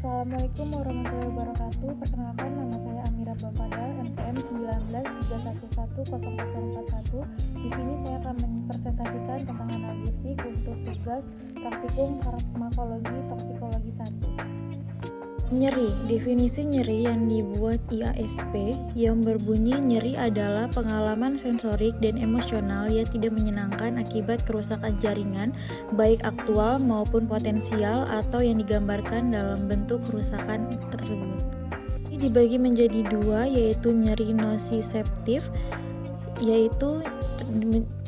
Assalamualaikum warahmatullahi wabarakatuh. Perkenalkan, nama saya Amira Bafadal, NPM 19311041. Di sini saya akan mempresentasikan tentang analgesik untuk tugas praktikum farmakologi toksikologi 1. Nyeri. Definisi nyeri yang dibuat IASP yang berbunyi nyeri adalah pengalaman sensorik dan emosional yang tidak menyenangkan akibat kerusakan jaringan, baik aktual maupun potensial atau yang digambarkan dalam bentuk kerusakan tersebut. Ini dibagi menjadi dua, yaitu nyeri nosiseptif, yaitu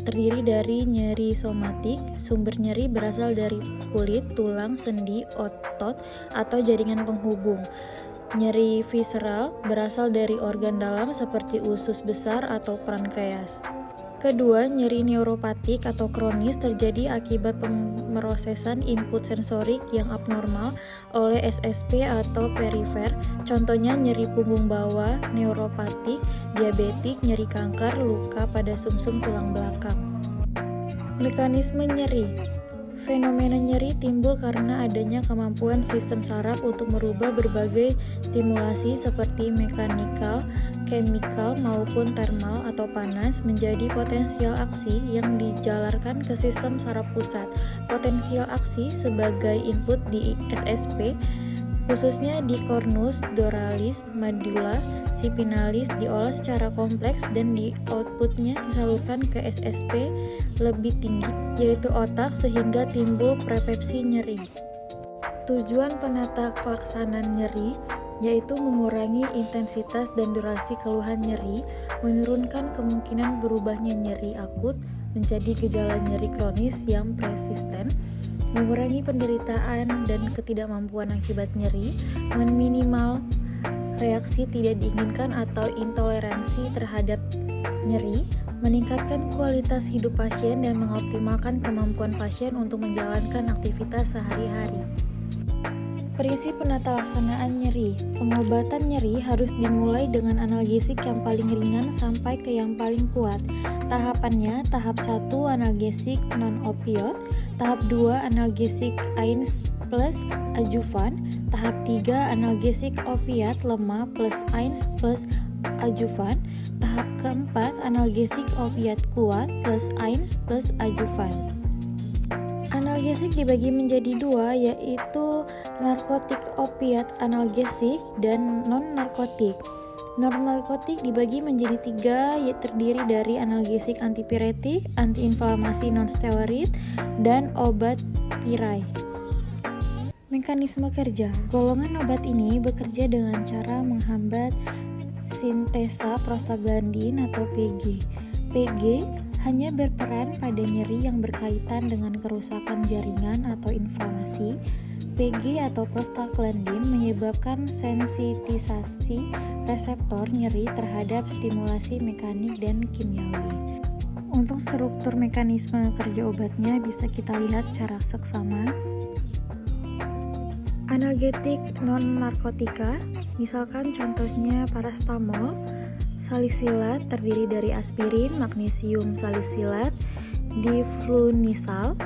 terdiri dari nyeri somatik. Sumber nyeri berasal dari kulit, tulang, sendi, otot, atau jaringan penghubung. Nyeri visceral berasal dari organ dalam seperti usus besar atau pankreas. Kedua, nyeri neuropatik atau kronis terjadi akibat pemrosesan input sensorik yang abnormal oleh SSP atau perifer. Contohnya nyeri punggung bawah, neuropatik, diabetik, nyeri kanker, luka pada sumsum tulang belakang. Mekanisme nyeri. Fenomena nyeri timbul karena adanya kemampuan sistem saraf untuk merubah berbagai stimulasi seperti mekanikal, chemical maupun thermal atau panas menjadi potensial aksi yang dijalarkan ke sistem saraf pusat. Potensial aksi sebagai input di SSP, khususnya di cornus, doralis, medulla, spinalis diolah secara kompleks dan di outputnya disalurkan ke SSP lebih tinggi, yaitu otak, sehingga timbul prepepsi nyeri. Tujuan penata kelaksanaan nyeri yaitu mengurangi intensitas dan durasi keluhan nyeri, menurunkan kemungkinan berubahnya nyeri akut menjadi gejala nyeri kronis yang persisten, mengurangi penderitaan dan ketidakmampuan akibat nyeri, meminimal reaksi tidak diinginkan atau intoleransi terhadap nyeri, meningkatkan kualitas hidup pasien dan mengoptimalkan kemampuan pasien untuk menjalankan aktivitas sehari-hari. Prinsip penata laksanaan nyeri. Pengobatan nyeri harus dimulai dengan analgesik yang paling ringan sampai ke yang paling kuat. Tahapannya, tahap 1 analgesik non-opioid, tahap 2 analgesik AINS plus adjuvan, tahap 3 analgesik opiat lemah plus AINS plus adjuvan, tahap keempat analgesik opiat kuat plus AINS plus adjuvan. Analgesik dibagi menjadi dua, yaitu narkotik opiat analgesik dan non-narkotik. Non-narkotik dibagi menjadi tiga, yaitu terdiri dari analgesik antipiretik, antiinflamasi non-steroid, dan obat pirai. Mekanisme kerja. Golongan obat ini bekerja dengan cara menghambat sintesa prostaglandin atau PG. PG hanya berperan pada nyeri yang berkaitan dengan kerusakan jaringan atau inflamasi. PG atau prostaglandin menyebabkan sensitisasi reseptor nyeri terhadap stimulasi mekanik dan kimiawi. Untuk struktur mekanisme kerja obatnya bisa kita lihat secara seksama. Analgetik non-narkotika, misalkan contohnya parastamol, salisilat terdiri dari aspirin, magnesium salisilat, diflunisal,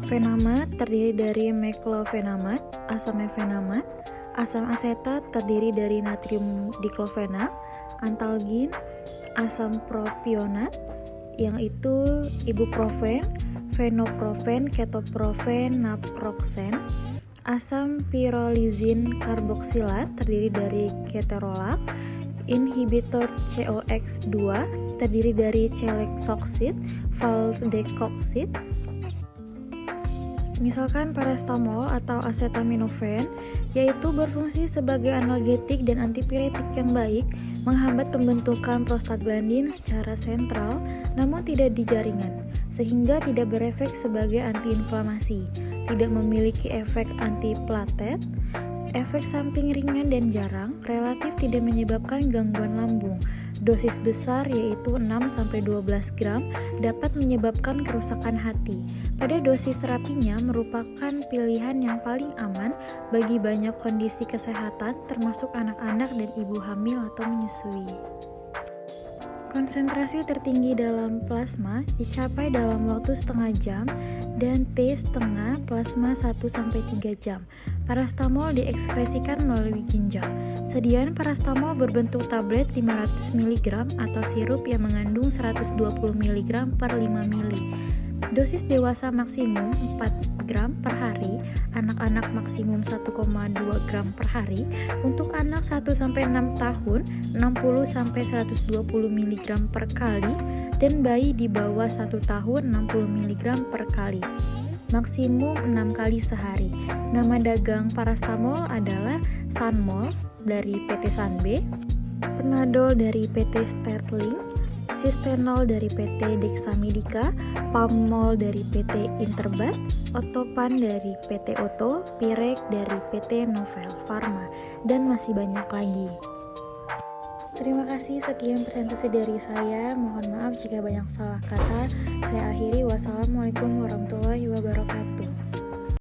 fenamat terdiri dari meklofenamat, asam mefenamat, asam asetat terdiri dari natrium diklofenat, antalgin, asam propionat yang itu ibuprofen, fenoprofen, ketoprofen, naproxen, asam pirolizin karboksilat terdiri dari keterolak, inhibitor COX-2 terdiri dari celecoxib, valdecoxib. Misalkan parastamol atau acetaminophen, yaitu berfungsi sebagai analgetik dan antipiretik yang baik, menghambat pembentukan prostaglandin secara sentral namun tidak di jaringan, sehingga tidak berefek sebagai antiinflamasi, tidak memiliki efek antiplatet, efek samping ringan dan jarang, relatif tidak menyebabkan gangguan lambung. Dosis besar yaitu 6-12 gram dapat menyebabkan kerusakan hati. Pada dosis terapinya merupakan pilihan yang paling aman bagi banyak kondisi kesehatan termasuk anak-anak dan ibu hamil atau menyusui. Konsentrasi tertinggi dalam plasma dicapai dalam waktu setengah jam dan T setengah plasma 1-3 jam. Parastamol diekskresikan melalui ginjal. Sediaan parastamol berbentuk tablet 500 mg atau sirup yang mengandung 120 mg per 5 ml. Dosis dewasa maksimum 4 gram per hari, anak-anak maksimum 1,2 gram per hari, untuk anak 1-6 tahun 60-120 mg per kali, dan bayi di bawah 1 tahun 60 mg per kali. Maksimum 6 kali sehari. Nama dagang parastamol adalah Sanmol dari PT Sanbe, Panadol dari PT Sterling, Sistenol dari PT Dexamedica, Palmol dari PT Interbat, Otopan dari PT Oto, Pirek dari PT Novel Pharma, dan masih banyak lagi. Terima kasih, sekian presentasi dari saya. Mohon maaf jika banyak salah kata. Saya akhiri. Wassalamualaikum warahmatullahi wabarakatuh.